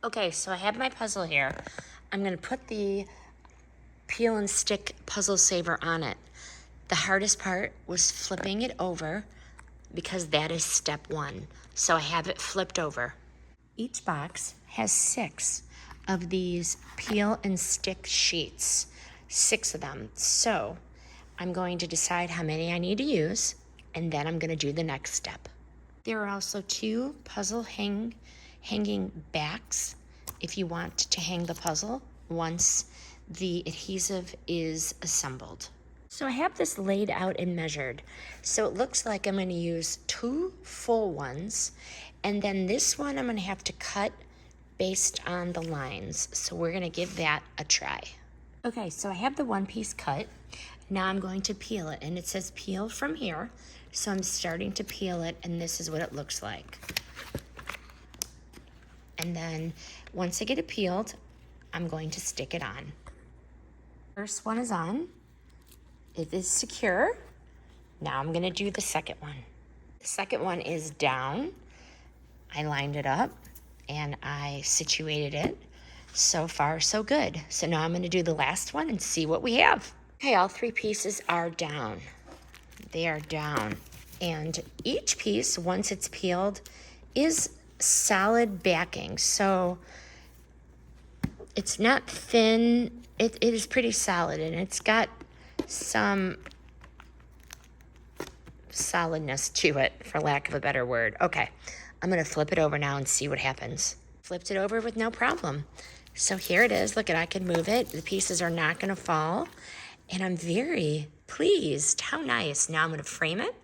Okay, so I have my puzzle here. I'm gonna put the peel and stick puzzle saver on it. The hardest part was flipping it over because that is step one. So I have it flipped over. Each box has 6 of these peel and stick sheets, 6 of them. So I'm going to decide how many I need to use, and then I'm gonna do the next step. There are also 2 puzzle hanging backs if you want to hang the puzzle once the adhesive is assembled. So I have this laid out and measured. So it looks like I'm going to use 2 full ones, and then this one I'm going to have to cut based on the lines. So we're going to give that a try. Okay, so I have the one piece cut. Now I'm going to peel it, and it says peel from here. So I'm starting to peel it, and this is what it looks like. And then once I get it peeled, I'm going to stick it on. First one is on. It is secure. Now I'm gonna do the second one. The second one is down. I lined it up and I situated it. So far, so good. So now I'm gonna do the last one and see what we have. Okay, all 3 pieces are down. They are down. And each piece, once it's peeled, is solid backing. So it's not thin, it is pretty solid, and it's got some solidness to it, for lack of a better word. Okay, I'm gonna flip it over now and see what happens. Flipped it over with no problem. So here it is. Look, I can move it. The pieces are not gonna fall, and I'm very pleased. How nice. Now I'm gonna frame it,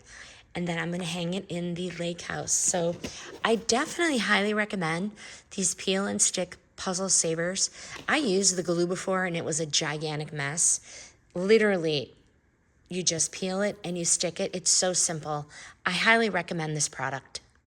and then I'm gonna hang it in the lake house. So I definitely highly recommend these peel and stick puzzle savers. I used the glue before and it was a gigantic mess. Literally, you just peel it and you stick it. It's so simple. I highly recommend this product.